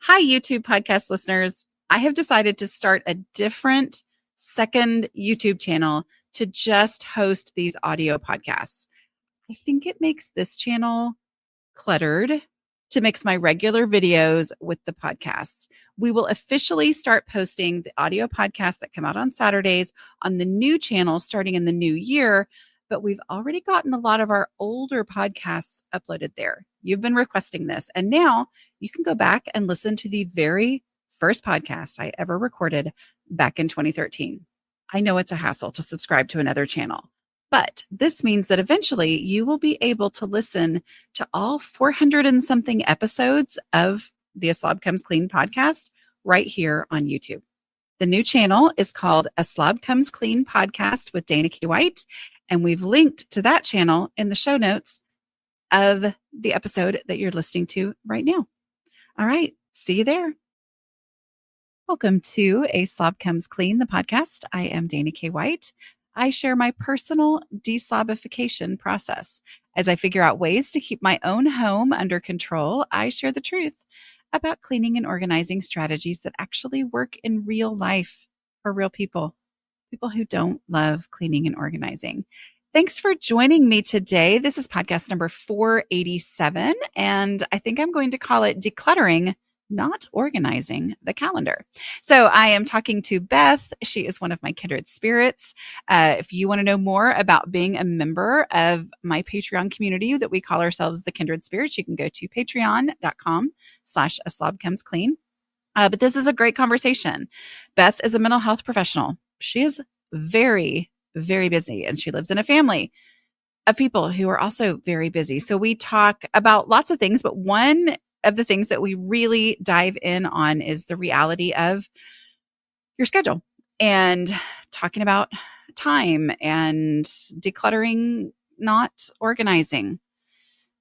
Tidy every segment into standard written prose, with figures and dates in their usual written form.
Hi, YouTube podcast listeners. I have decided to start a different second YouTube channel to just host these audio podcasts. I think it makes this channel cluttered to mix my regular videos with the podcasts. We will officially start posting the audio podcasts that come out on Saturdays on the new channel starting in the new year, but we've already gotten a lot of our older podcasts uploaded there. You've been requesting this, and now you can go back and listen to the very first podcast I ever recorded back in 2013. I know it's a hassle to subscribe to another channel, but this means that eventually you will be able to listen to all 400 and something episodes of the A Slob Comes Clean podcast right here on YouTube. The new channel is called A Slob Comes Clean Podcast with Dana K. White, and we've linked to that channel in the show notes of the episode that you're listening to right now. All right, see you there. Welcome to A Slob Comes Clean, the podcast. I am Dana K. White. I share my personal deslobification process. As I figure out ways to keep my own home under control, I share the truth about cleaning and organizing strategies that actually work in real life for real people who don't love cleaning and organizing. Thanks for joining me today. This is podcast number 487, and I think I'm going to call it Decluttering, Not Organizing the Calendar. So I am talking to Beth. She is one of my kindred spirits. If you want to know more about being a member of my Patreon community that we call ourselves the Kindred Spirits, you can go to patreon.com/aslobcomesclean. But this is a great conversation. Beth is a mental health professional. She is very, very busy, and she lives in a family of people who are also very busy. So we talk about lots of things, but one of the things that we really dive in on is the reality of your schedule and talking about time and decluttering, not organizing,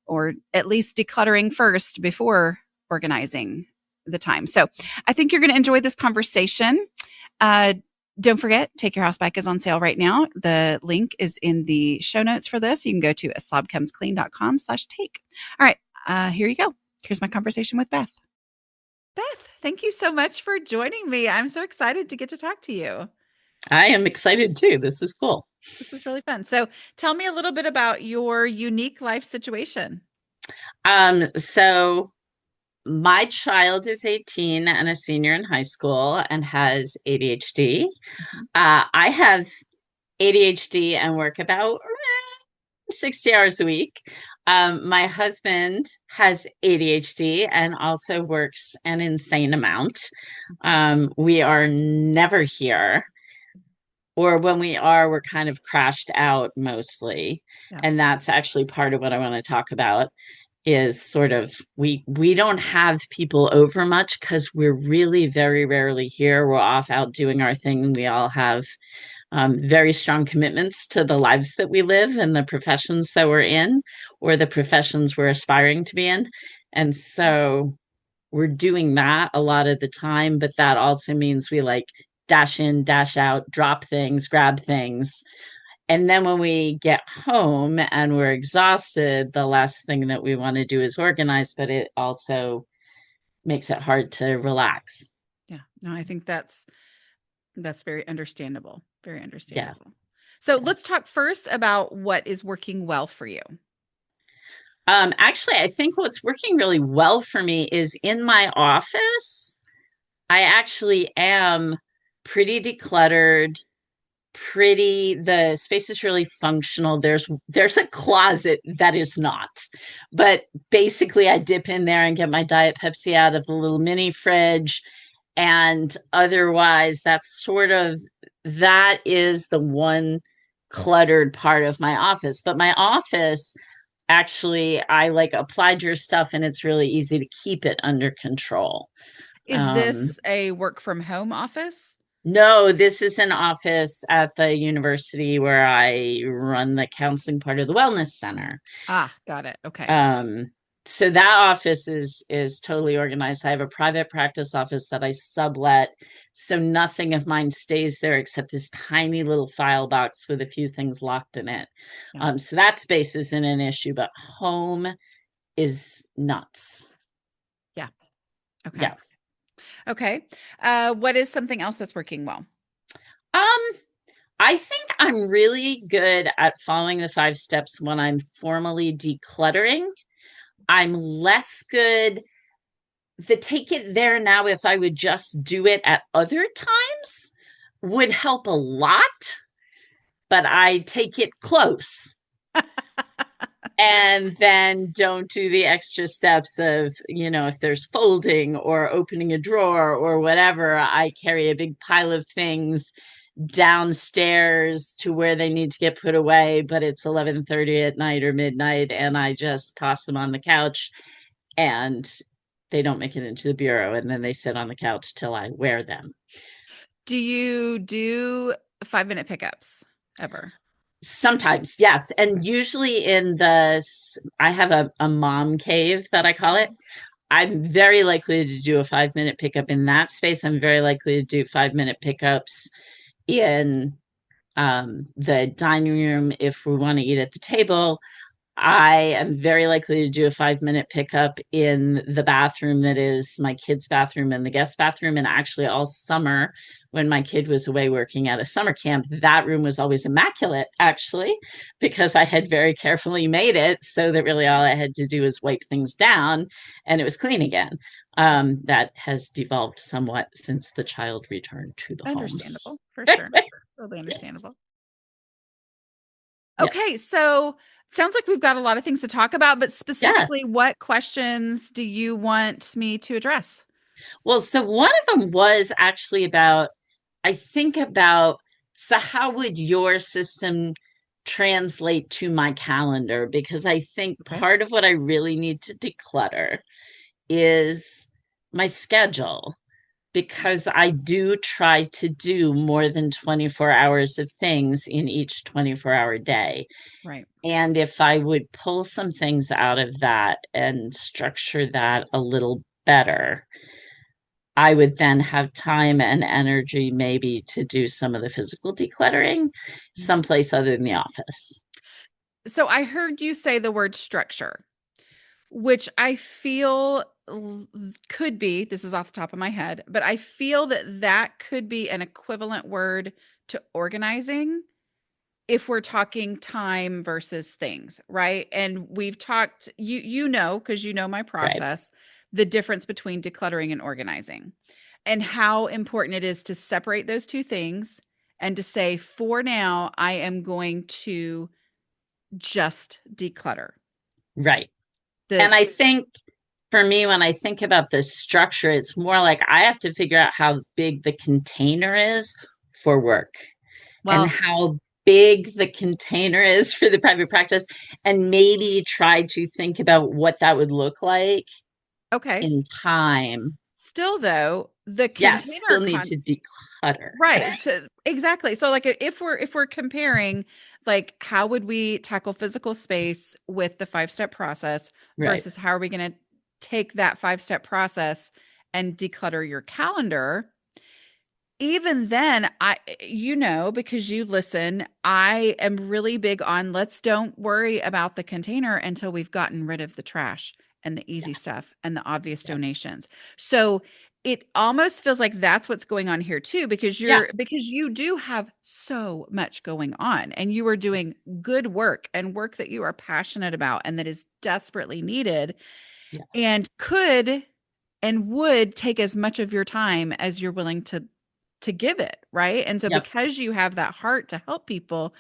or at least decluttering first before organizing the time. So I think you're going to enjoy this conversation. Don't forget, Take Your House Back is on sale right now. The link is in the show notes for this. You can go to aslobcomesclean.com/take. All right, here you go. Here's my conversation with Beth. Beth, thank you so much for joining me. I'm so excited to get to talk to you. I am excited too. This is cool. This is really fun. So tell me a little bit about your unique life situation. So my child is 18 and a senior in high school and has ADHD. I have ADHD and work about 60 hours a week. My husband has ADHD and also works an insane amount. We are never here. Or when we are, we're kind of crashed out mostly. Yeah. And that's actually part of what I want to talk about is sort of we don't have people over much because we're really very rarely here. We're off out doing our thing. We all have very strong commitments to the lives that we live and the professions that we're in or the professions we're aspiring to be in. And so we're doing that a lot of the time, but that also means we like dash in, dash out, drop things, grab things. And then when we get home and we're exhausted, the last thing that we want to do is organize, but it also makes it hard to relax. Yeah, no, I think that's very understandable. Very understandable. Yeah. So let's talk first about what is working well for you. Actually, I think what's working really well for me is in my office, I actually am pretty decluttered, the space is really functional. There's a closet that is not, but basically I dip in there and get my Diet Pepsi out of the little mini fridge. And otherwise that is the one cluttered part of my office. But my office, actually, I like applied your stuff and it's really easy to keep it under control. Is this a work from home office? No, this is an office at the university where I run the counseling part of the wellness center. Got it. Okay. So that office is totally organized. I have a private practice office that I sublet, so nothing of mine stays there except this tiny little file box with a few things locked in it. Yeah. So that space isn't an issue, but home is nuts. Yeah. Okay. Yeah. Okay. What is something else that's working well? Um, I think I'm really good at following the 5 steps when I'm formally decluttering. I'm less good. The take it there now, if I would just do it at other times, would help a lot, but I take it close and then don't do the extra steps of, if there's folding or opening a drawer or whatever, I carry a big pile of things downstairs to where they need to get put away, but it's 11:30 at night or midnight, and I just toss them on the couch and they don't make it into the bureau, and then they sit on the couch till I wear them. Do you do 5-minute pickups ever? Sometimes, yes. Okay. And usually I have a mom cave that I call it. Mhm. I'm very likely to do a 5-minute pickup in that space. I'm very likely to do 5-minute pickups in the dining room if we want to eat at the table. I am very likely to do a 5-minute pickup in the bathroom that is my kid's bathroom and the guest bathroom. And actually, all summer, when my kid was away working at a summer camp, that room was always immaculate, actually, because I had very carefully made it so that really all I had to do was wipe things down and it was clean again. That has devolved somewhat since the child returned to the home. Understandable, for sure. Totally Yeah. understandable. Yeah. Okay, so sounds like we've got a lot of things to talk about, but Yeah. specifically, what questions do you want me to address? Well, so one of them was actually about, I think about, so how would your system translate to my calendar? Because I think Okay. part of what I really need to declutter is my schedule, because I do try to do more than 24 hours of things in each 24-hour day. Right. And if I would pull some things out of that and structure that a little better, I would then have time and energy maybe to do some of the physical decluttering someplace other than the office. So I heard you say the word structure, which I feel could be, this is off the top of my head, but I feel that that could be an equivalent word to organizing if we're talking time versus things, right? And we've talked, you know, because you know my Right. process, the difference between decluttering and organizing and how important it is to separate those two things and to say, for now, I am going to just declutter. Right. The And I think for me, when I think about the structure, it's more like I have to figure out how big the container is for work and well, how big the container is for the private practice, and maybe try to think about what that would look like okay. in time. Still though, the Yes, container still need to declutter. right. So exactly. So like if we're comparing like how would we tackle physical space with the 5-step process Right. versus how are we going to take that 5-step process and declutter your calendar? Even then, because you listen, I am really big on let's don't worry about the container until we've gotten rid of the trash and the Yeah. easy stuff and the obvious Yeah. donations. So it almost feels like that's what's going on here too, because Yeah. because you do have so much going on and you are doing good work and work that you are passionate about and that is desperately needed Yeah. and could and would take as much of your time as you're willing to give it, right? And so Yep. because you have that heart to help people,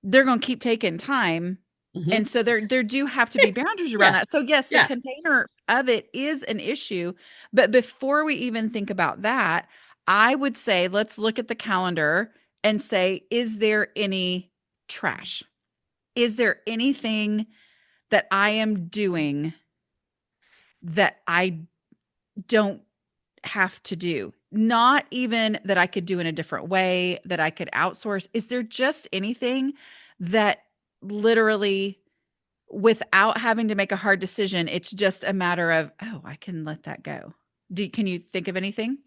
they're going to keep taking time. Hmm. And so there do have to be boundaries around Yeah. that. So yes, the Yeah. container of it is an issue, but before we even think about that, I would say let's look at the calendar and say is there any trash? Is there anything that I am doing that I don't have to do? Not even that I could do in a different way, that I could outsource. Is there just anything that literally, without having to make a hard decision, it's just a matter of, oh, I can let that go? Can you think of anything?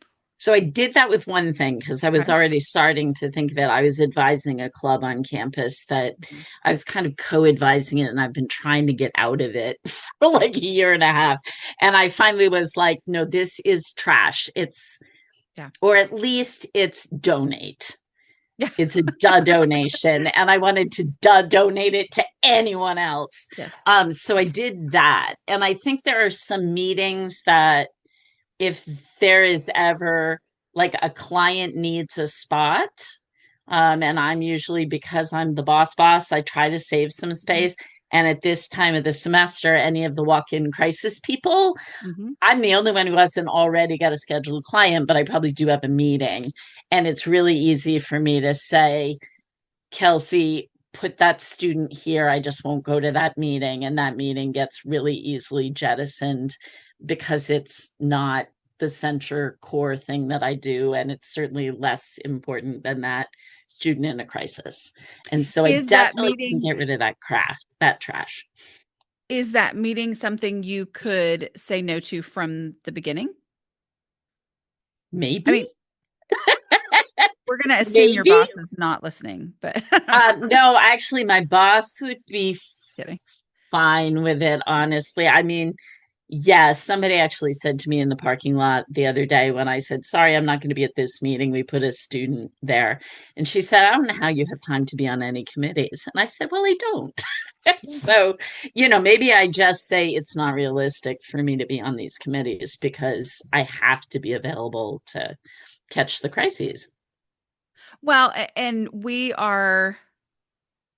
So I did that with one thing because I was Okay. already starting to think of it. I was advising a club on campus that Mhm. I was kind of co-advising it, and I've been trying to get out of it for like a year and a half. And I finally was like, no, this is trash. It's, Yeah. or at least it's donate. Yeah. It's a donation, and I wanted to donate it to anyone else. Yes. So I did that, and I think there are some meetings that if there is ever like a client needs a spot, and I'm usually, because I'm the boss, I try to save some Mhm. space. And at this time of the semester, any of the walk-in crisis people, Mhm. I'm the only one who hasn't already got a scheduled client, but I probably do have a meeting. And it's really easy for me to say, Kelsey, put that student here. I just won't go to that meeting. And that meeting gets really easily jettisoned because it's not the center core thing that I do. And it's certainly less important than that student in a crisis. And so I Is that definitely can meeting get rid of that trash. is that meeting something you could say no to from the beginning? I Maybe, mean, we're going to assume your maybe. boss is not listening, but No, actually, my boss would be kidding. fine with it, honestly. I mean, yes, somebody actually said to me in the parking lot the other day when I said, sorry, I'm not going to be at this meeting. We put a student there. And she said, I don't know how you have time to be on any committees. And I said, well, I don't. Yeah. So, maybe I just say it's not realistic for me to be on these committees because I have to be available to catch the crises. Well, and we are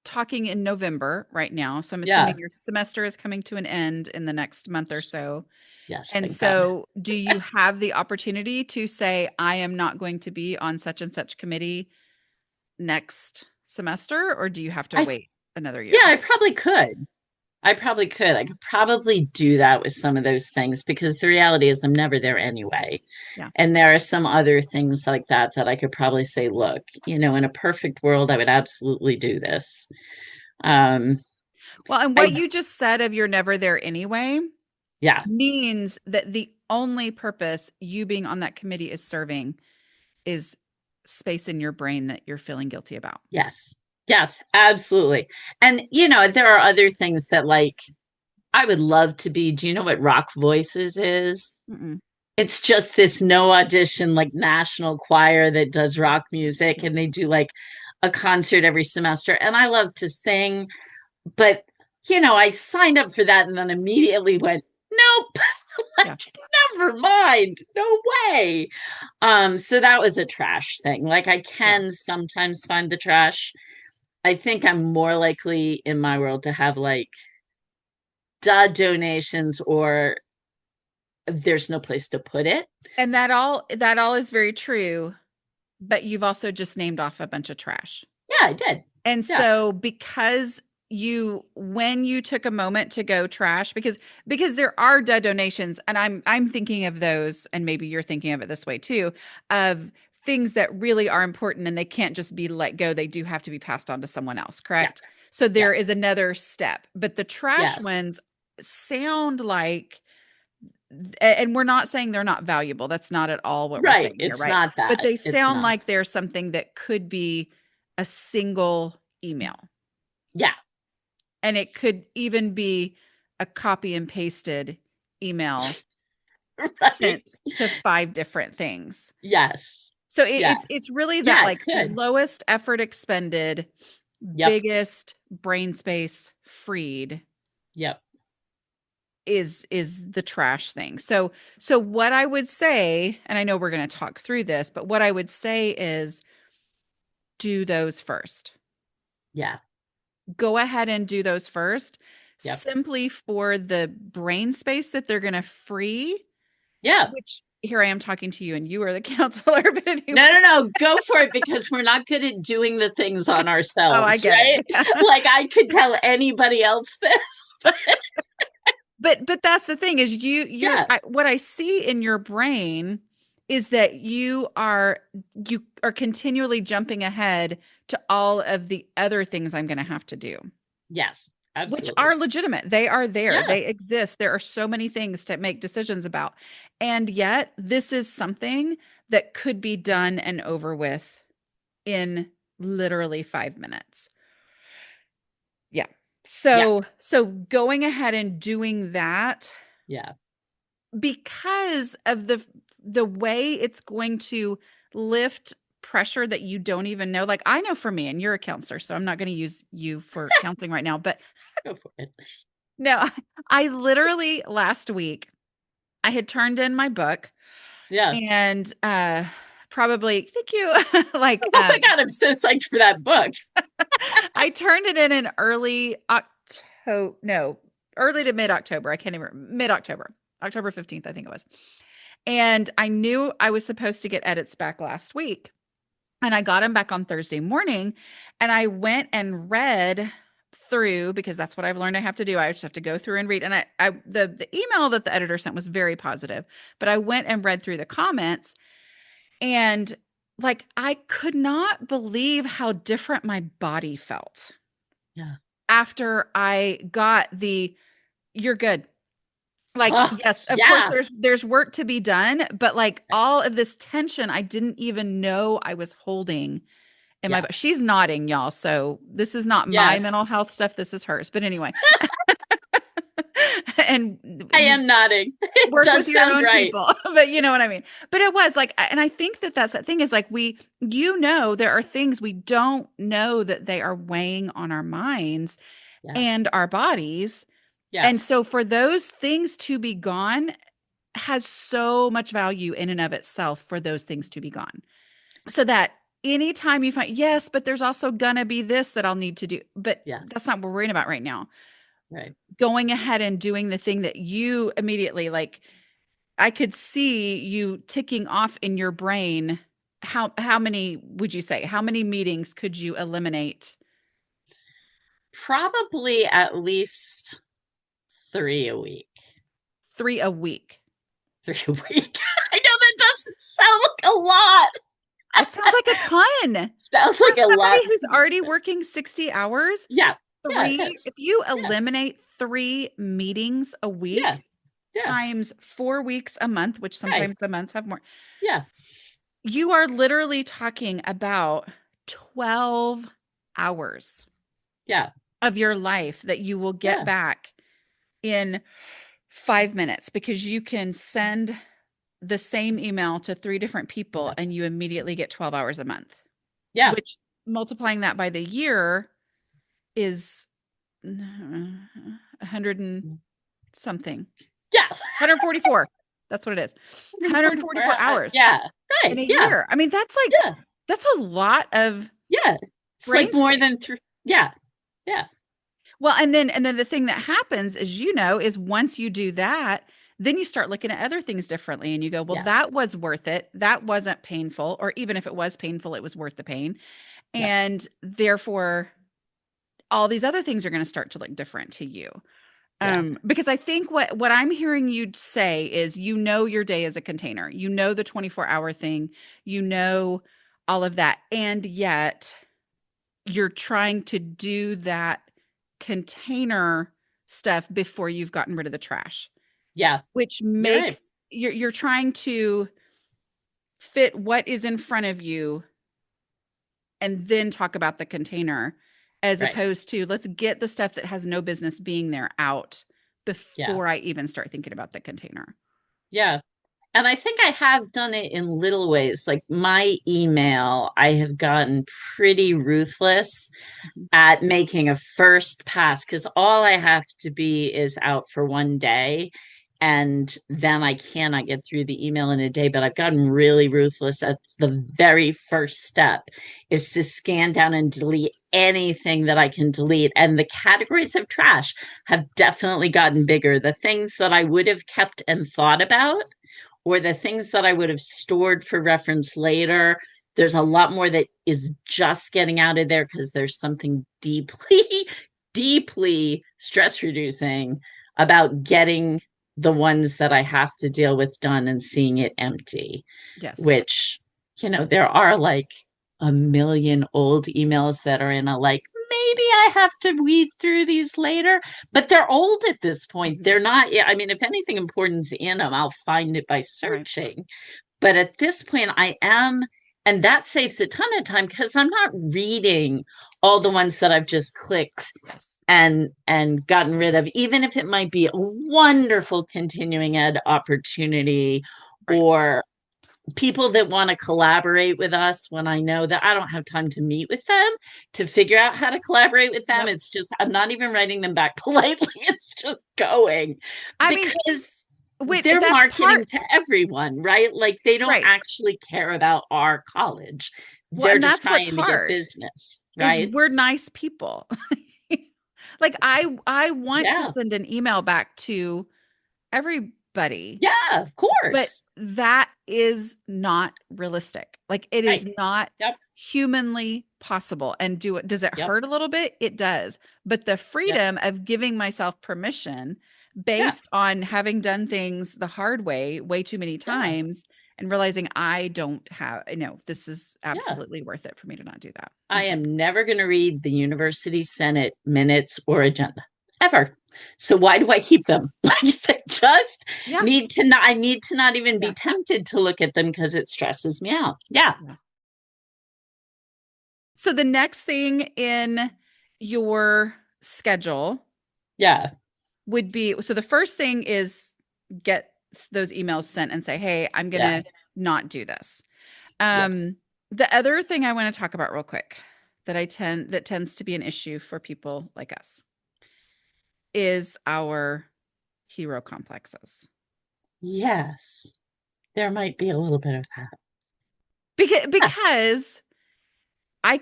talking in November right now. So I'm Yeah. assuming your semester is coming to an end in the next month or so. Yes. And Thank God. so, do you have the opportunity to say, I am not going to be on such and such committee next semester, or do you have to I, wait another yeah, year? I probably could. I probably could. I could probably do that with some of those things because the reality is I'm never there anyway. Yeah. And there are some other things like that I could probably say, look, in a perfect world, I would absolutely do this. Um, Well, and what I, you just said of you're never there anyway yeah, means that the only purpose you being on that committee is serving is space in your brain that you're feeling guilty about. yes, yes, absolutely. And, there are other things that like I would love to be. Do you know what Rock Voices is? Mm-mm. It's just this no audition, like national choir that does rock music, Yes. and they do like a concert every semester. And I love to sing, but I signed up for that and then immediately went, nope, Yeah. like never mind, no way. So that was a trash thing. Like I Yeah. can sometimes find the trash. I think I'm more likely in my world to have like donations or there's no place to put it. And that all is very true, but you've also just named off a bunch of trash. Yeah, I did. And Yeah, so because when you took a moment to go trash, because there are dead donations, and I'm thinking of those, and maybe you're thinking of it this way too, of things that really are important and they can't just be let go. They do have to be passed on to someone else, yeah, correct? So yeah. there is another step. But the trash Yes. ones sound like, and we're not saying they're not valuable. That's not at all what we're Right. saying here, It's right? not But that. they It's sound not. like there's something that could be a single email. Yeah. And it could even be a copy and pasted email Right. sent to 5 different things. Yes. So Yeah. it's really that Yeah, it like could. lowest effort expended, Yep. biggest brain space freed Yep. is the trash thing. So what I would say, and I know we're going to talk through this, but what I would say is do those first. Yeah. Go ahead and do those first, Yep. simply for the brain space that they're going to free, Yeah. which here I am talking to you and you are the counselor, but anyway. No, no, no. Go for it because we're not good at doing the things on Oh, I ourselves, get right? it. Yeah. Like I could tell anybody else this. But that's the thing is Yeah. what I see in your brain is that you are continually jumping ahead to all of the other things I'm going to have to do. Yes. which Absolutely. are legitimate. They are there. Yeah. They exist. There are so many things to make decisions about. And yet, this is something that could be done and over with in literally 5 minutes. Yeah. Yeah. So going ahead and doing that Yeah. because of the way it's going to lift pressure that you don't even know. Like I know for me, and you're a counselor, so I'm not going to use you for counseling right now, but Go for it. no, I literally last week I had turned in my book Yeah. and probably thank you like Oh my God, I'm so psyched for that book. I turned it in early October, no, early to mid October. I can't even mid October, October 15th, I think it was. And I knew I was supposed to get edits back last week. And I got them back on Thursday morning. And I went and read through because that's what I've learned I have to do. I just have to go through and read. And the email that the editor sent was very positive, but I went and read through the comments and like I could not believe how different my body felt Yeah. after I got the you're good. Like, Oh, yes, of course yeah. there's work to be done, but like all of this tension I didn't even know I was holding in my Yeah. she's nodding, y'all. So this is not my Yes. mental health stuff, this is hers. But anyway, and I you am nodding. It work with does your sound own right. people, but you know what I mean. But it was like, and I think that that's that thing is like there are things we don't know that they are weighing on our minds Yeah. and our bodies. Yeah. And so for those things to be gone has so much value in and of itself for those things to be gone. So that anytime you find, yes, but there's also gonna be this that I'll need to do. But Yeah. that's not what we're worrying about right now. Right. Going ahead and doing the thing that you immediately like, I could see you ticking off in your brain. How many would you say? How many meetings could you eliminate? Probably at least 3 a week. 3 a week. 3 a week. I know that doesn't sound like a lot. It sounds like a ton. Sounds For like a somebody lot who's to me. already working 60 hours, Yeah. Yeah, it is. if you Yeah. eliminate 3 meetings a Yeah. week Yeah. times 4 weeks a month, which Right. sometimes the months have more, Yeah. you are literally talking about 12 hours Yeah. of your life that you will get Yeah. back in 5 minutes because you can send the same email to 3 different people Yeah. and you immediately get 12 hours a month, Yeah. which multiplying that by the year is 100 and something. Yeah. 144. That's what it is. 144 hours Yeah. in Right. a Yeah. year. I mean, Yeah. that's a lot of Yeah. It's brain like more space. than three. Yeah. Yeah. Well, and then the thing that happens is, is once you do that, then you start looking at other things differently and you go, well, Yes. that was worth it. That wasn't painful. Or even if it was painful, it was worth the pain. Yeah. And therefore, all these other things are going to start to look different to you. Yeah. Because I think what I'm hearing you say is, your day as a container, the 24-hour thing, all of that. And yet you're trying to do that container stuff before you've gotten rid of the trash, Yeah. which You're right. makes you're trying to fit what is in front of you and then talk about the container as Right. opposed to let's get the stuff that has no business being there out Yeah. before I even start thinking about the container. Yeah. And I think I have done it in little ways. Like my email, I have gotten pretty ruthless Mhm. at making a first pass because all I have to be is out for one day. And then I cannot get through the email in a day. But I've gotten really ruthless at the very first step is to scan down and delete anything that I can delete. And the categories of trash have definitely gotten bigger. The things that I would have kept and thought about, or the things that I would have stored for reference later, there's a lot more that is just getting out of there because there's something deeply, deeply stress reducing about getting the ones that I have to deal with done and seeing it empty, Yes. which, there are like a million old emails that are in a like maybe I have to weed through these later. But they're old at this point. They're not, I mean, if anything important's in them, I'll find it by Right. searching. But at this point, I am, and that saves a ton of time because I'm not reading all the ones that I've just clicked Yes. and gotten rid of, even if it might be a wonderful continuing ed opportunity Right. or people that want to collaborate with us when I know that I don't have time to meet with them to figure out how to collaborate with them. Yep. It's just, I'm not even writing them back politely. It's just going I mean, because wait, they're that's marketing part, to everyone, right? Like they don't right. actually care about our college. Well, They're and just that's what's trying to get hard business, is right? we're nice people. Like I want to Yeah. send an email back to everybody, Yeah, of but course. that is not realistic. Like it is Right. not Yep. humanly possible. And does it Yep. hurt a little bit? It does. But the Yep. freedom of giving myself permission Yeah. based on having done things the hard way too many Yeah. times and realizing I don't have, this is Yeah. absolutely worth it for me to not do that. I Mhm. am never going to read the University Senate minutes or agenda ever. So why do I keep them? Like they just Yeah. need to not, I need to not even be Yeah. tempted to look at them because it stresses me out. Yeah. Yeah. So the next thing in your schedule Yeah. would be, so the first thing is get those emails sent and say, "Hey, I'm going Yeah. to not do this." Yeah. The other thing I want to talk about real quick that tends to be an issue for people like us is our hero complexes. Yes. There might be a little bit of that. Yeah. Because I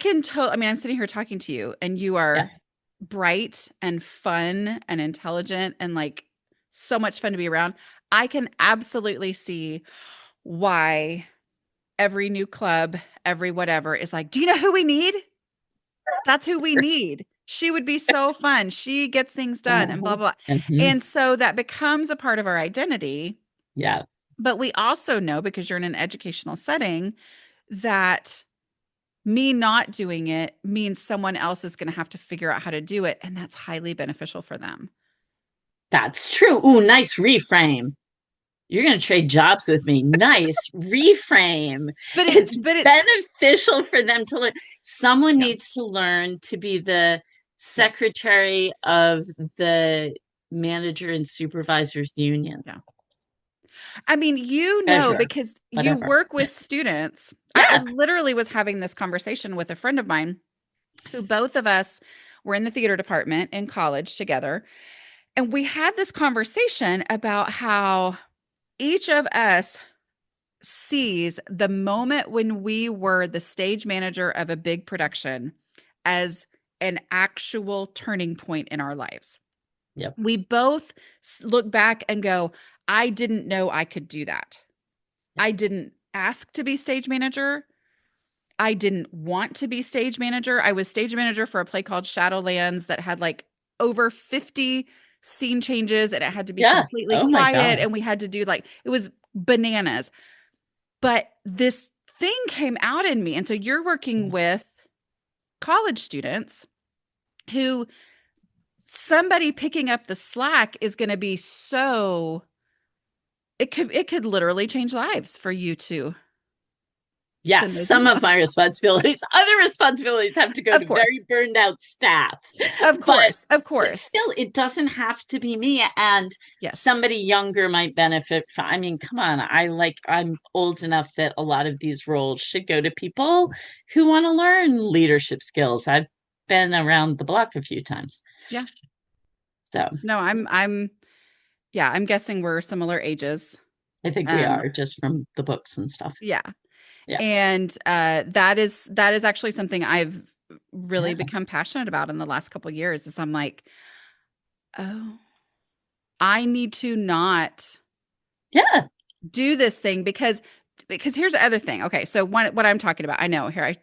mean, I'm sitting here talking to you and you Yeah. are bright and fun and intelligent and like so much fun to be around. I can absolutely see why every new club, every whatever is like, do you know who we need? That's who we need. She would be so fun. She gets things done and blah, Uh-huh. blah. Mhm. And so that becomes a part of our identity. Yeah. But we also know, because you're in an educational setting, that me not doing it means someone else is going to have to figure out how to do it. And that's highly beneficial for them. That's true. Ooh, nice reframe. You're going to trade jobs with me. Nice reframe. But It's it's, beneficial for them to learn. Someone yeah, needs to learn to be the yeah, secretary of the manager and supervisors union, yeah. I mean, treasurer, because you whatever. work with students. I Yeah. literally was having this conversation with a friend of mine who both of us were in the theater department in college together. And we had this conversation about how each of us sees the moment when we were the stage manager of a big production as an actual turning point in our lives. Yep. We both look back and go, I didn't know I could do that. Yep. I didn't ask to be stage manager. I didn't want to be stage manager. I was stage manager for a play called Shadowlands that had like over 50 scene changes and it had to be Yeah. completely Oh my quiet. God. And we had to do like, it was bananas. But this thing came out in me. And so you're working Yeah. with college students who somebody picking up the slack is going to be so, it could literally change lives for you to Yes, send those some of emails. my responsibilities, other responsibilities have to go Of to course. very burned out staff. Of But course. Of but course. still, it doesn't have to be me. And Yes. somebody younger might benefit from, I mean, come on, I'm old enough that a lot of these roles should go to people who want to learn leadership skills. I've been around the block a few times. Yeah. So No, yeah, I'm guessing we're similar ages. I think we Um, are just from the books and stuff. yeah. Yeah. And that is actually something I've really Yeah. become passionate about in the last couple of years is I'm like, oh, I need to not Yeah. do this thing because here's the other thing. Okay, so what I'm talking about, I know here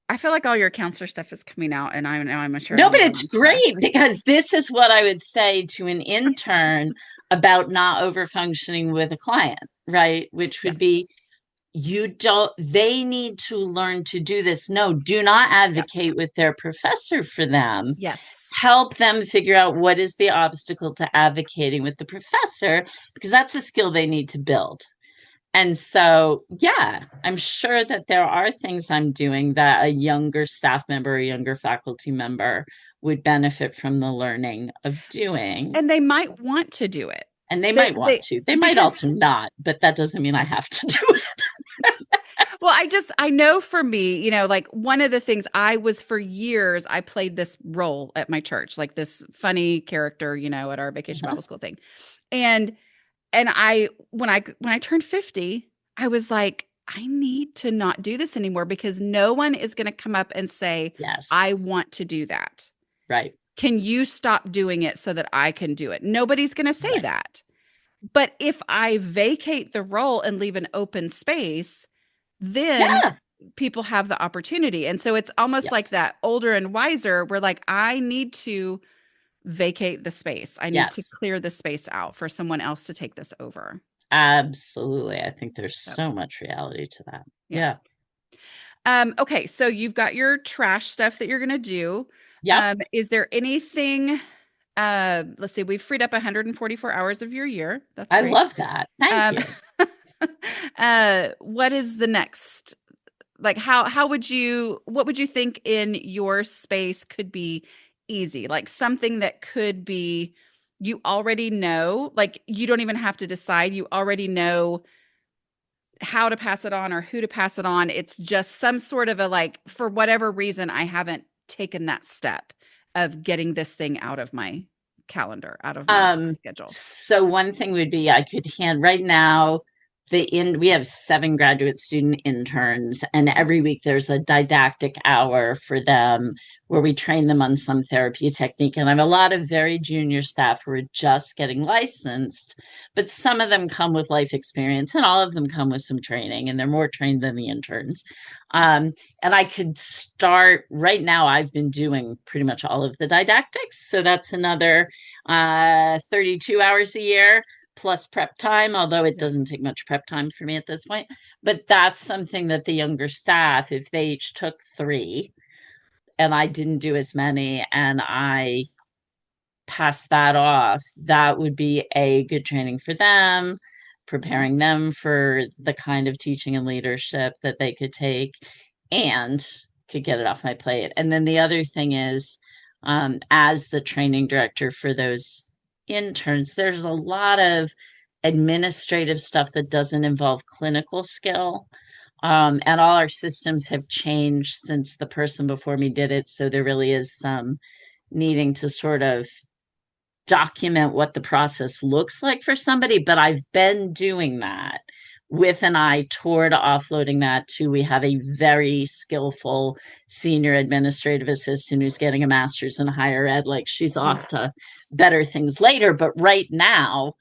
I feel like all your counselor stuff is coming out, and I know I'm sharing No, all but the it's wrong stuff. great because this is what I would say to an intern about not over functioning with a client, right? Which Yeah, would be, they need to learn to do this. No, do not Yeah. advocate with their professor for them. Yes. Help them figure out what is the obstacle to advocating with the professor, because that's a skill they need to build. And so, yeah, I'm sure that there are things I'm doing that a younger staff member, a younger faculty member would benefit from the learning of doing. And they might want to do it. And they might want to. They might Because also not, but that doesn't mean I have to do it. well, I know for me, like one of the things I was for years, I played this role at my church, like this funny character, at our vacation Bible school thing. And when I turned 50, I was like, I need to not do this anymore because no one is going to come up and say, Yes. I want to do that. Right. Can you stop doing it so that I can do it? Nobody's going to say Right. that. But if I vacate the role and leave an open space, then Yeah. people have the opportunity. And so it's almost Yeah. like that older and wiser. We're like, I need to vacate the space. I need to Yes. clear the space out for someone else to take this over. Absolutely. I think there's So, so much reality to that. yeah. Yeah. Okay, so you've got your trash stuff that you're going to do. Yep. Is there anything, let's see, we've freed up 144 hours of your year. That's I great. love that. Thank Um, you. what is the next? Like, what would you think in your space could be easy? Like something that could be, you already know, like you don't even have to decide. You already know how to pass it on or who to pass it on. It's just some sort of a like, for whatever reason, I haven't taken that step of getting this thing out of my calendar, out of my schedule. So one thing would be I could hand right now we have 7 graduate student interns, and every week there's a didactic hour for them where we train them on some therapy technique. And I have a lot of very junior staff who are just getting licensed, but some of them come with life experience and all of them come with some training, and they're more trained than the interns. And I could start right now. I've been doing pretty much all of the didactics. So that's another 32 hours a year plus prep time, although it doesn't take much prep time for me at this point. But that's something that the younger staff, if they each took 3 and I didn't do as many and I passed that off, that would be a good training for them, preparing them for the kind of teaching and leadership that they could take and could get it off my plate. And then the other thing is, as the training director for those interns, there's a lot of administrative stuff that doesn't involve clinical skill. And all our systems have changed since the person before me did it. So there really is some needing to sort of document what the process looks like for somebody. But I've been doing that with an eye toward offloading that to, we have a very skillful senior administrative assistant who's getting a master's in higher ed. Like, she's off to better things later. But right now,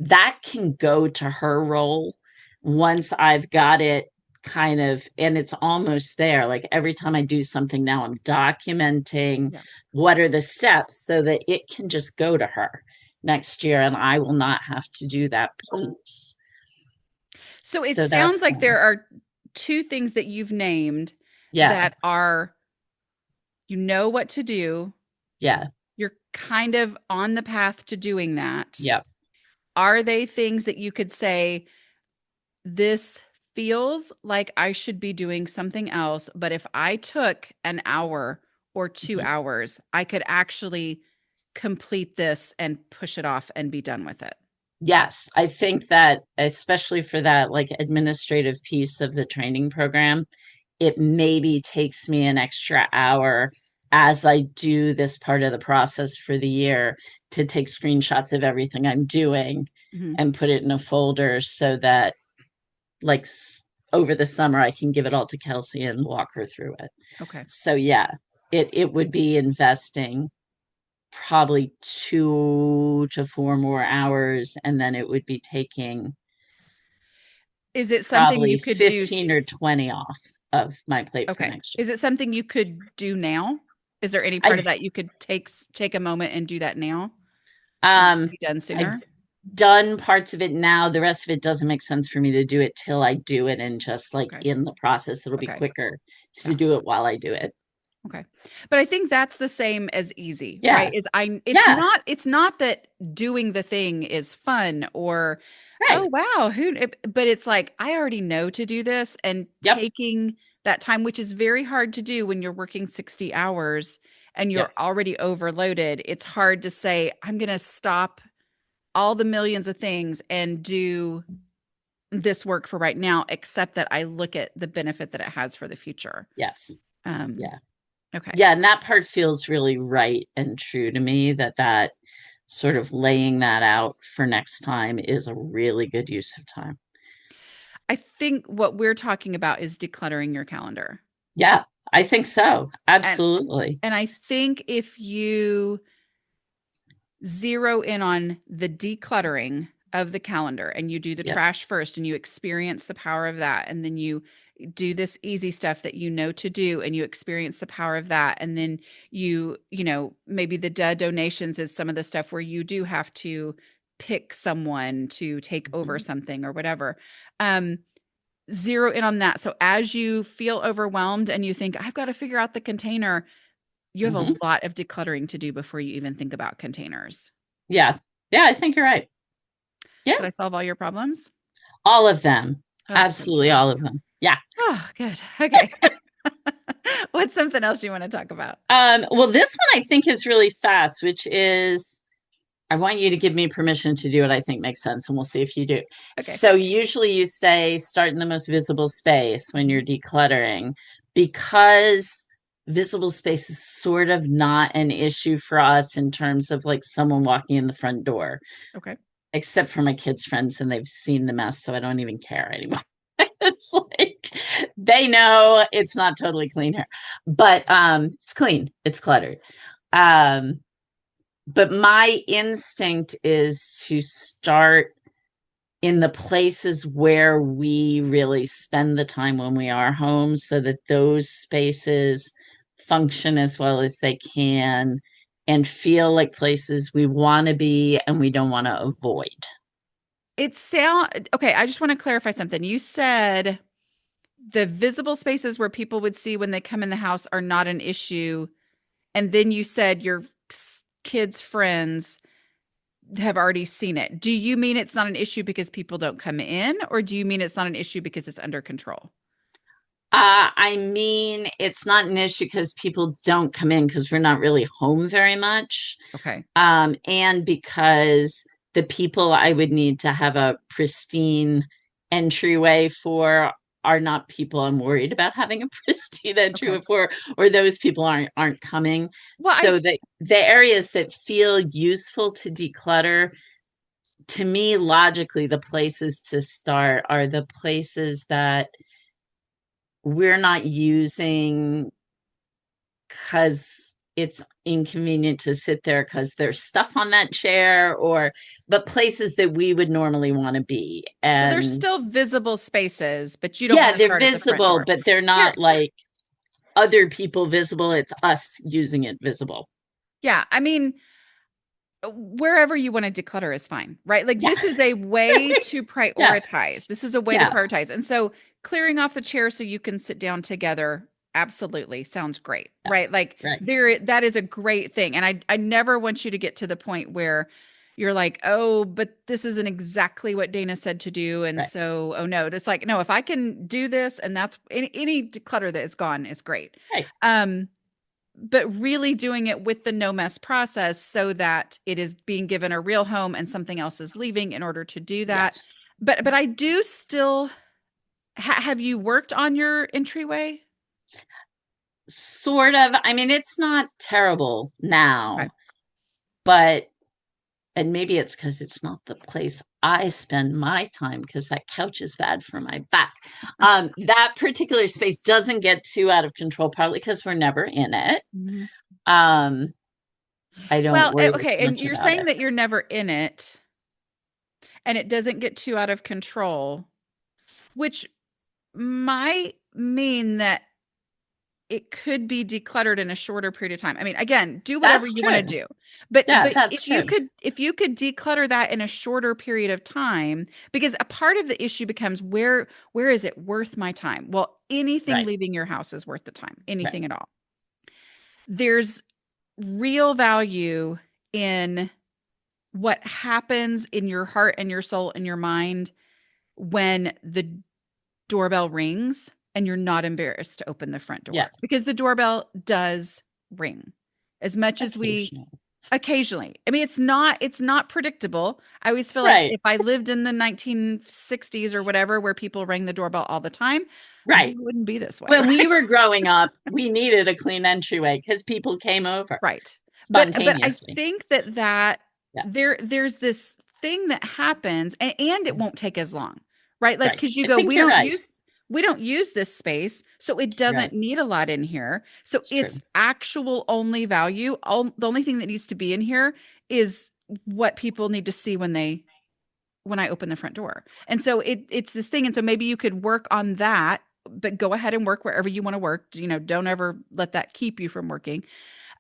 that can go to her role once I've got it kind of, and it's almost there. Like, every time I do something now, I'm documenting what are the steps so that it can just go to her next year and I will not have to do that piece. So it sounds like there are 2 things that you've named that are, you know what to do. Yeah. You're kind of on the path to doing that. Yep. Are they things that you could say, this feels like I should be doing something else, but if I took an hour or 2 hours, I could actually complete this and push it off and be done with it? Yes, I think that especially for that like administrative piece of the training program, it maybe takes me an extra hour as I do this part of the process for the year to take screenshots of everything I'm doing and put it in a folder so that, like, over the summer I can give it all to Kelsey and walk her through it. Okay. So yeah, it would be investing probably 2 to 4 more hours, and then it would be taking Is it something probably you could do 15 or 20 off of my plate for Okay. next year. Is it something you could do now? Is there any part of that you could take a moment and do that now and be done sooner? done parts of it now. The rest of it doesn't make sense for me to do it till I do it, and just like Okay. in the process, it'll be Okay. quicker to Yeah. do it while I do it. Okay. But I think that's the same as easy, right? Yeah. It's Yeah. not that doing the thing is fun or oh Right. wow, but it's like I already know to do this and Yep. taking that time, which is very hard to do when you're working 60 hours and you're Yep. already overloaded. It's hard to say I'm going to stop all the millions of things and do this work for right now, except that I look at the benefit that it has for the future. Yes. Um, Yeah. okay. Yeah. And that part feels really right and true to me, that sort of laying that out for next time is a really good use of time. I think what we're talking about is decluttering your calendar. Yeah, I think so. And Absolutely. and I think if you zero in on the decluttering of the calendar and you do the Yep. trash first and you experience the power of that and then you do this easy stuff that you know to do and you experience the power of that and then maybe the donations is some of the stuff where you do have to pick someone to take over Mhm. something or whatever. um Zero in on that. So as you feel overwhelmed and you think, I've got to figure out the container, you have a Mhm. lot of decluttering to do before you even think about containers. Yeah. Yeah, I think you're right. Did Yeah. I solve all your problems? All of them. Oh, thank Absolutely you. all of them. Yeah. Oh, good. Okay. What's something else you want to talk about? Well, this one I think is really fast, which is I want you to give me permission to do what I think makes sense, and we'll see if you do. Okay. So usually you say start in the most visible space when you're decluttering, because visible space is sort of not an issue for us in terms of like someone walking in the front door, Okay. except for my kids' friends, and they've seen the mess, so I don't even care anymore. It's like they know it's not totally clean here, but it's clean, it's cluttered. Um, but my instinct is to start in the places where we really spend the time when we are home, so that those spaces function as well as they can and feel like places we want to be and we don't want to avoid. Okay, I just want to clarify something. You said the visible spaces where people would see when they come in the house are not an issue. And then you said your kids' friends have already seen it. Do you mean it's not an issue because people don't come in, or do you mean it's not an issue because it's under control? I mean, it's not an issue because people don't come in because we're not really home very much. Okay. And because the people I would need to have a pristine entryway for are not people I'm worried about having a pristine Okay. entryway for, or those people aren't coming. Well, So the areas that feel useful to declutter, to me, logically, the places to start are the places that we're not using because it's inconvenient to sit there because there's stuff on that chair, or but places that we would normally want to be. so there's And still visible spaces, but you don't yeah, want to they're start at the front visible, door. but they're Here, not like other people visible. It's us using it visible. yeah, I mean, wherever you want to declutter is fine, right? Like Yeah. this is a way to Yeah. prioritize. This is a way to Yeah. prioritize. And so clearing off the chair so you can sit down together absolutely sounds great, Yeah. right? Like Right. that is a great thing. And I never want you to get to the point where you're like, "Oh, but this isn't exactly what Dana said to do." And Right. so, oh no, it's like, no, if I can do this and that's any declutter that is gone is great. Right. Um but really doing it with the no mess process so that it is being given a real home and something else is leaving in order to do that. Yes. But I do still have you worked on your entryway? Sort of. I mean, it's not terrible Okay. now, but and maybe it's because it's not the place I spend my time, because that couch is bad for my back. That particular space doesn't get too out of control, partly because we're never in it. Mhm. Um, I don't Well, worry okay, and much you're about saying it. that you're never in it and it doesn't get too out of control, which might mean that it could be decluttered in a shorter period of time. I mean, again, do whatever That's you want to true. do. But Yeah, but that's true. if you could declutter that in a shorter period of time, because a part of the issue becomes where is it worth my time? Well, anything Right. leaving your house is worth the time. Right. Anything at all. There's real value in what happens in your heart and your soul and your mind when the doorbell rings and you're not embarrassed to open the front Yeah. door, because the doorbell does ring as much as we Occasionally. occasionally. I mean, it's not predictable. I always feel like Right. if I lived in the 1960s or whatever, where people rang the doorbell all the time, we Right. wouldn't be this way, When we right? were growing up, we needed a clean entryway because people came over Right. But I spontaneously. think that Yeah. there's this thing that happens, and it won't take as long, right? Like, Right. because you I go, think you're right. we don't use this space, so it doesn't Right. need a lot in here. So It's its true. actual only value, the only thing that needs to be in here is what people need to see when I open the front door. And so it's this thing. And so maybe you could work on that, but go ahead and work wherever you want to work. Don't ever let that keep you from working.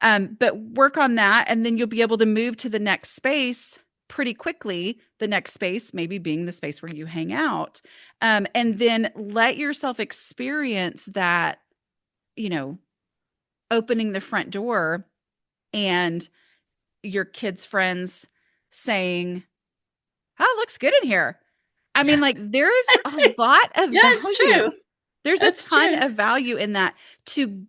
But work on that, and then you'll be able to move to the next space pretty quickly. The next space maybe being the space where you hang out. And then let yourself experience that, you know, opening the front door and your kids' friends saying, "Oh, it looks good in here." I mean, like, there is a lot of Yeah, it's value. true. There's a It's ton true. of value in that to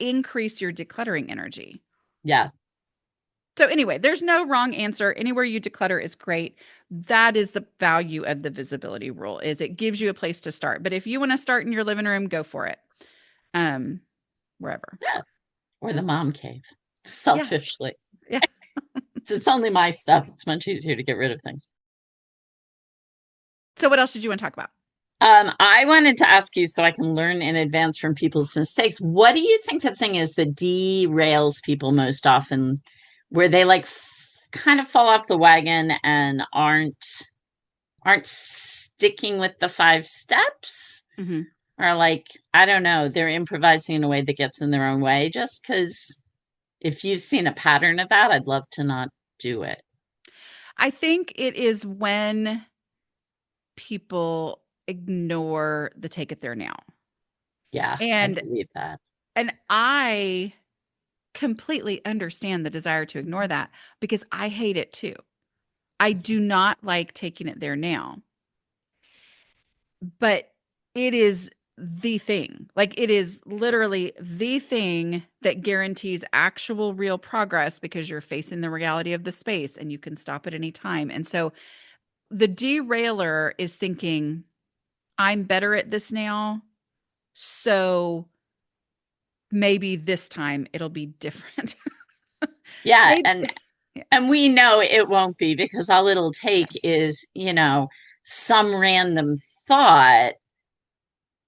increase your decluttering energy. Yeah. So anyway, there's no wrong answer. Anywhere you declutter is great. That is the value of the visibility rule, is it gives you a place to start. But if you want to start in your living room, go for it. Um, Wherever. Yeah. Or the mom cave, Yeah. selfishly. Yeah. It's only my stuff. It's much easier to get rid of things. So what else did you want to talk about? I wanted to ask you so I can learn in advance from people's mistakes. What do you think the thing is that derails people most often, where they like kind of fall off the wagon and aren't sticking with the 5 steps? Mm-hmm. Or like, I don't know, they're improvising in a way that gets in their own way. Just because if you've seen a pattern of that, I'd love to not do it. I think it is when people ignore the take it there now. Yeah, I And believe that. I completely understand the desire to ignore that, because I hate it too. I do not like taking it there now. But it is the thing. Like, it is literally the thing that guarantees actual real progress, because you're facing the reality of the space and you can stop at any time. And so the derailer is thinking, I'm better at this now, so maybe this time it'll be different. Yeah, Maybe. Yeah. and we know it won't be because all it'll Yeah. take is, some random thought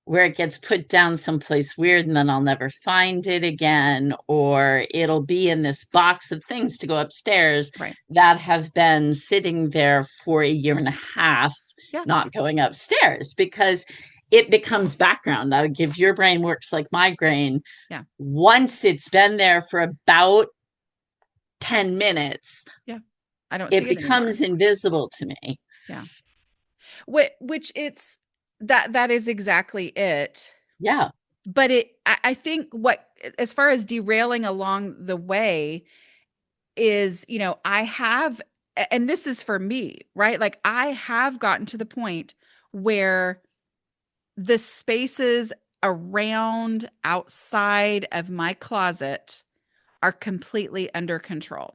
where it gets put down someplace weird and then I'll never find it again, or it'll be in this box of things to go upstairs Right. that have been sitting there for a year and a half, Yeah. not going upstairs because it becomes background. Like if your brain works like my brain, Yeah. once it's been there for about 10 minutes, Yeah. I don't it see it anymore. becomes invisible to me. Yeah. Which it's that is exactly it. Yeah. But I think what, as far as derailing along the way, is, I have, and this is for me, right? Like, I have gotten to the point where the spaces around outside of my closet are completely under control.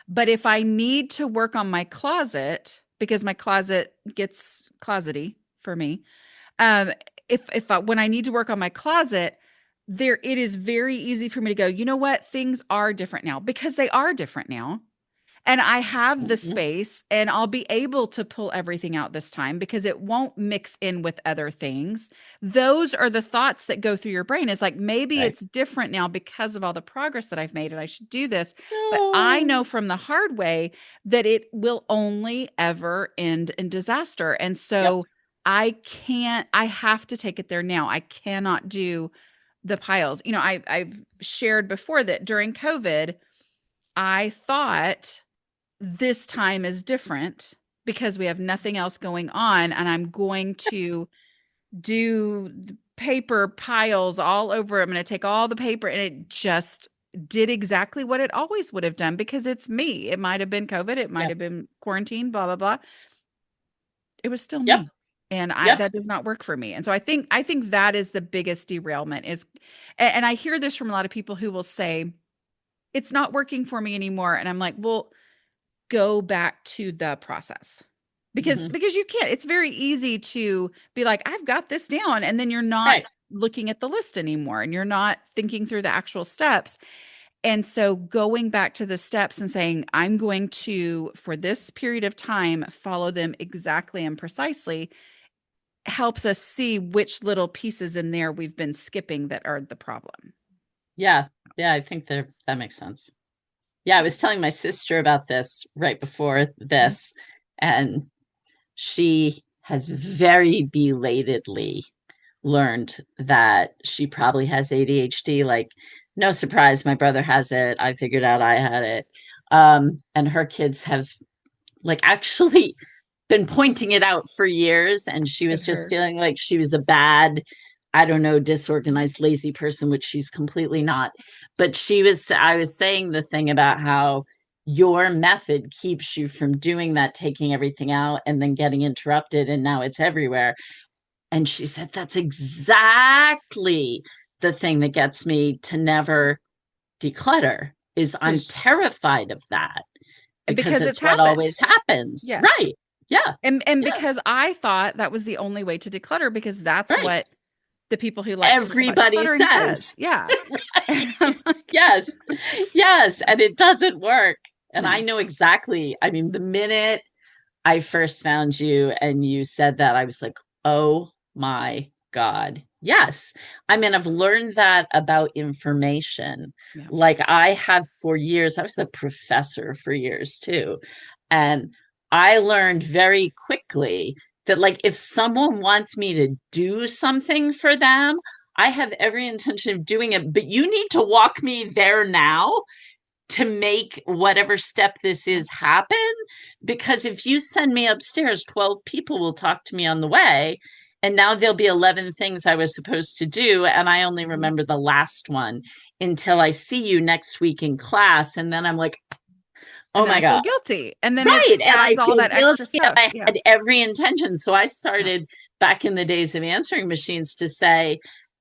But if I need to work on my closet, because my closet gets closety for me, um, when I need to work on my closet, it is very easy for me to go, you know what? Things are different now, because they are different now. And I have the Mhm. space, and I'll be able to pull everything out this time because it won't mix in with other things. Those are the thoughts that go through your brain. It's like, maybe Right. it's different now because of all the progress that I've made, and I should do this. But I No. know from the hard way that it will only ever end in disaster. And Yep. so I have to take it there now. I cannot do the piles. You know, I've shared before that during COVID, I thought this time is different because we have nothing else going on, and I'm going to do paper piles all over. I'm going to take all the paper, and it just did exactly what it always would have done because it's me. It might have been COVID, it might Yep. have been quarantine, blah blah blah. It was still Yep. me. And I Yep. that does not work for me. And so I think that is the biggest derailment is, and I hear this from a lot of people who will say it's not working for me anymore, and I'm like, well, go back to the process. Because Hmm. you can't. It's very easy to be like, I've got this down, and then you're not Right. looking at the list anymore and you're not thinking through the actual steps. And so going back to the steps and saying, I'm going to, for this period of time, follow them exactly and precisely helps us see which little pieces in there we've been skipping that are the problem. Yeah. Yeah. I think that makes sense. Yeah. I was telling my sister about this right before Mhm. this, and she has very belatedly learned that she probably has ADHD. Like, no surprise, my brother has it. I figured out I had it. And her kids have like actually been pointing it out for years. And she was Good just her. feeling like she was a bad, I don't know, disorganized, lazy person, which she's completely not. But I was saying the thing about how your method keeps you from doing that, taking everything out and then getting interrupted. And now it's everywhere. And she said, that's exactly the thing that gets me to never declutter is I'm Because terrified of that because because it's it's what happened. always happens. Yes. Right. Yeah. And Yeah. because I thought that was the only way to declutter because that's Right. what the people who like to write about Everybody decluttering says. says. Yeah. And Right. I'm like, Yes. Yes. And it doesn't work. And I no. know exactly. I mean, the minute I first found you and you said that, I was like, oh my God. Yes. I mean, I've learned that about information. Yeah. Like I have for years, I was a professor for years too. And I learned very quickly that, like, if someone wants me to do something for them, I have every intention of doing it, but you need to walk me there now to make whatever step this Yeah. is happen. Because if you send me upstairs, 12 people will talk to me on the way. And now there'll be 11 things I was supposed to do. And I only Mhm. remember the last one until I see you next week in class. And then I'm like, And oh then my I feel God. guilty. And then it Right. And I adds all feel that extra guilty. And stuff. I Yeah. had every intention. So I Yeah. started back in the days of answering machines to say,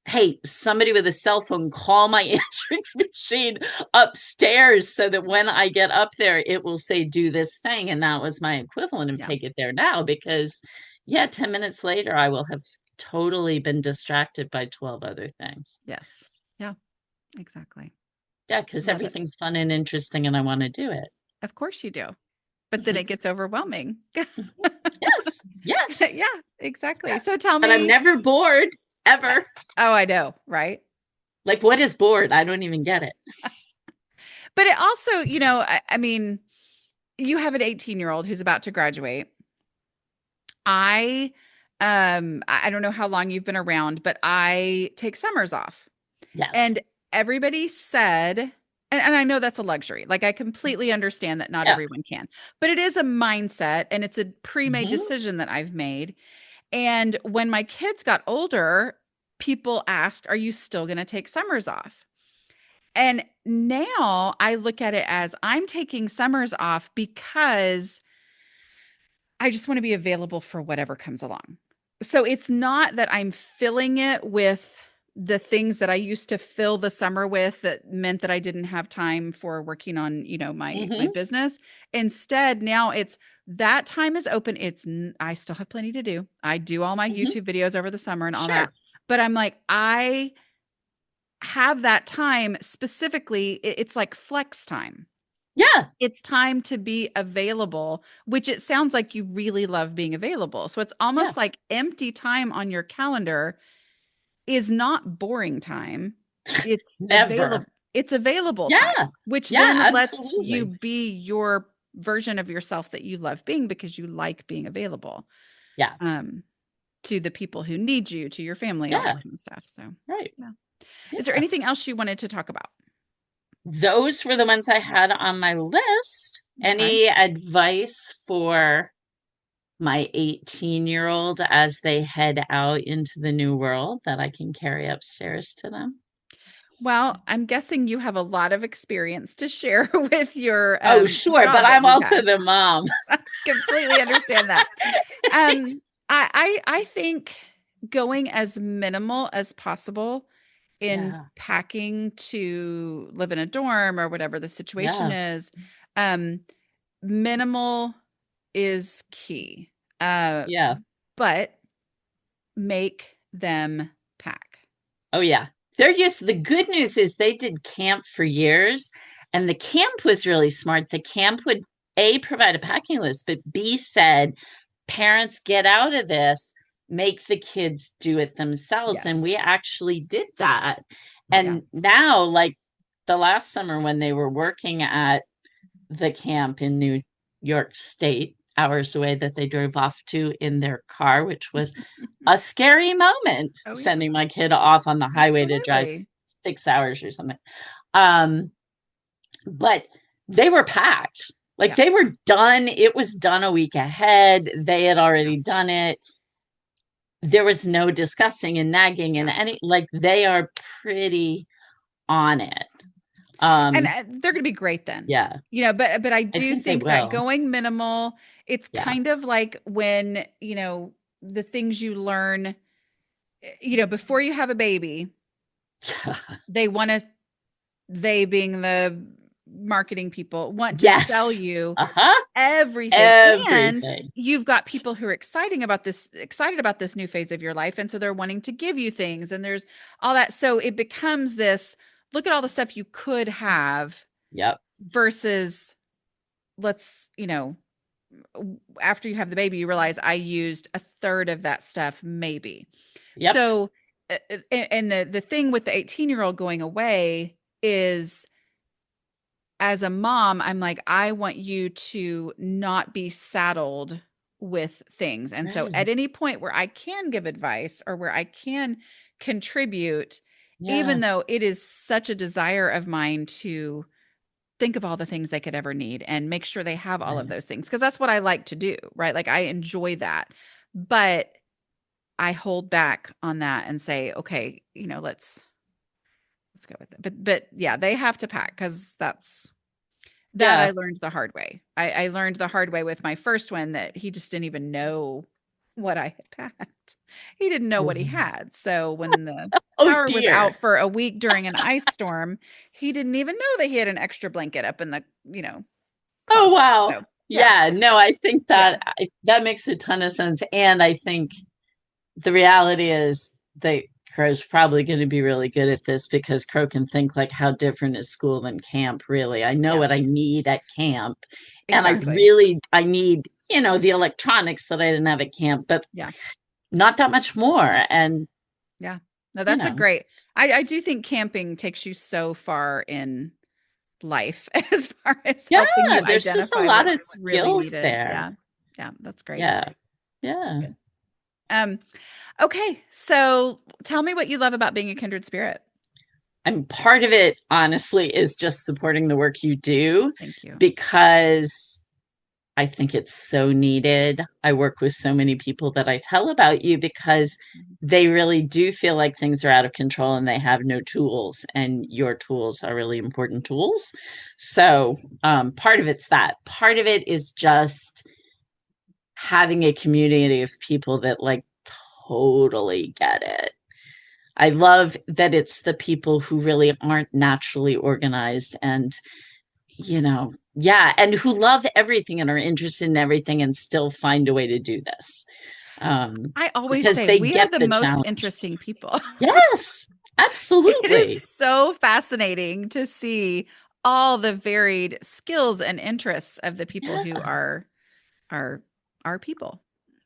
hey, somebody with a cell phone, call my answering machine upstairs so that when I get up there, it will say, do this thing. And that was my equivalent of Yeah. take it there now because, yeah, 10 minutes later, I will have totally been distracted by 12 other things. Yes. Yeah. Exactly. Yeah, I because love it. everything's fun and interesting and I want to do it. Of course you do. But then Mhm. it gets overwhelming. Yes. Yes. Yeah, exactly. So tell But I'm me, never bored uh, ever. oh, I know, right? Like, what is bored? I don't even get it. But it also, I mean, you have an 18-year-old who's about to graduate. I don't know how long you've been around, but I take summers off. Yes. And everybody said, and I know that's a luxury. Like I completely understand that not Yeah. everyone can, but it is a mindset and it's a pre-made Hmm. decision that I've made. And when my kids got older, people asked, "Are you still going to take summers off?" And now I look at it as I'm taking summers off because I just want to be available for whatever comes along. So it's not that I'm filling it with the things that I used to fill the summer with that meant that I didn't have time for working on, my Hmm. business. Instead, now it's that time is open. I still have plenty to do. I do all my Hmm. YouTube videos over the summer and all that. Sure. But I'm like, I have that time specifically. It's like flex time. Yeah. It's time to be available, which it sounds like you really love being available. So it's Yeah. almost like empty time on your calendar is not boring time. It's Never. available. It's available time, Yeah. which Yeah. then lets you Absolutely. be your version of yourself that you love being because you like being available Yeah. um to the people who need you, to your family, all that Yeah. kind of stuff. So, Right. yeah. Is there Yeah. anything else you wanted to talk about? Those were the ones I had on my list. Okay. Any advice for my 18-year-old as they head out into the new world that I can carry upstairs to them? Well, I'm guessing you have a lot of experience to share with your Oh, sure, but job that I'm you've also had. the mom. Completely understand that. I think going as minimal as possible in Yeah, packing to live in a dorm or whatever the situation yeah, is, um, minimal is key. Uh, yeah. but make them pack. Oh, yeah. They're just, the good news is they did camp for years, and the camp was really smart. The camp would A, provide a packing list, but B said, parents get out of this, make the kids do it themselves. And we Yes. actually did that. Yeah. And now, like the last summer when they were working at the camp in New York State, hours away, that they drove off to in their car, which was a scary moment, Oh yeah. sending my kid off on the highway to drive Absolutely. 6 hours or something. Um, but they were packed. Like Yeah. they were done. It was done a week ahead. They had Yeah. already done it. There was no discussing and nagging and Yeah. any, like they are pretty on it. And Um, they're going to be great then. yeah, But I I do think they think that will. going minimal, it's Yeah. kind of like when, the things you learn, before you have a baby, they want to they being the marketing people want to sell Yes. you Uh-huh. everything, and Everything. you've got people who are excited about this new phase of your life, and so they're wanting to give you things, and there's all that, so it becomes this, look at all the stuff you could have Yep. versus, let's, after you have the baby you realize I used a third of that stuff maybe. Yep. So and the thing with the 18-year-old going away is, as a mom, I'm like, I want you to not be saddled with things. And so Right. at any point where I can give advice or where I can contribute, even Yeah. though it is such a desire of mine to think of all the things they could ever need and make sure they have all of Right. those things, because that's what I like to do, right? Like I enjoy that. But I hold back on that and say, okay, let's go with it. But yeah, they have to pack, because that I Yeah. learned the hard way. I learned the hard way with my first one that he just didn't even know what I had packed. He didn't know what he had. So when the Oh power was dear. out for a week during an ice storm, he didn't even know that he had an extra blanket up in the, Oh closet. wow. So yeah, Yeah, no, I think yeah, that makes a ton of sense. And I think the reality is that Crow's probably going to be really good at this because Crow can think like how different is school than camp, really. I know yeah, what I need at camp. And exactly. I need, the electronics that I didn't have at camp, but Yeah, not that much more. And, yeah. No, you that's a know, great. I do think camping takes you so far in life as far as helping yeah, you there's just a identify lot of what's really skills needed. there. Yeah. Yeah, that's great. Yeah. Yeah. Good. Um, okay. So tell me what you love about being a kindred spirit. And part of it, honestly, is just supporting the work you do Thank you. because I think it's so needed. I work with so many people that I tell about you because Mhm. they really do feel like things are out of control and they have no tools, and your tools are really important tools. So, part of it's that. Part of it is just having a community of people that like totally get it. I love that it's the people who really aren't naturally organized and, yeah, and who love everything and are interested in everything and still find a way to do this. I always Because say they we are get the the most challenge. interesting people. Yes, It is absolutely. so fascinating to see all the varied skills and interests of the people who Yeah, are our people.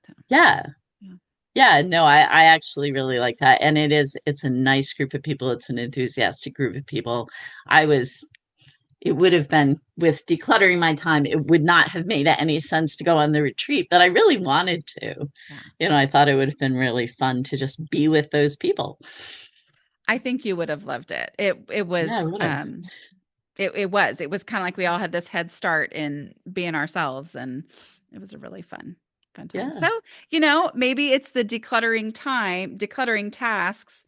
So, yeah. yeah. Yeah, no, I actually really like that. And it's a nice group of people. It's an enthusiastic group of people. I was it would have been with decluttering my time, it would not have made any sense to go on the retreat, but I really wanted to. Yeah. I thought it would have been really fun to just be with those people. I think you would have loved it. It Yeah, I was would have. it was kind of like we all had this head start in being ourselves, and it was a really fun time. Yeah. So, maybe it's the decluttering tasks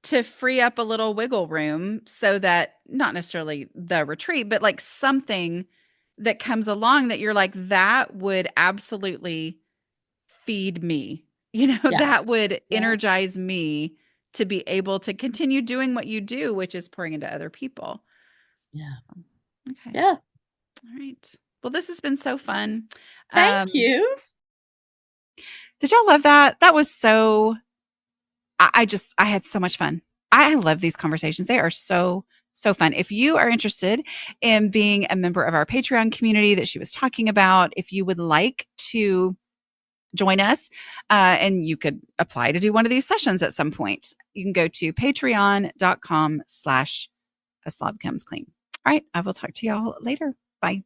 to free up a little wiggle room so that not necessarily the retreat, but like something that comes along that you're like, that would absolutely feed me, Yeah. that would Yeah. energize me to be able to continue doing what you do, which is pouring into other people. Yeah. Okay. Yeah. All right. Well, this has been so fun. Thank you. Did y'all love that? That was so, I had so much fun. I love these conversations. They are so fun. If you are interested in being a member of our Patreon community that she was talking about, if you would like to join us, and you could apply to do one of these sessions at some point, you can go to patreon.com/a slob comes clean. All right. I will talk to y'all later. Bye.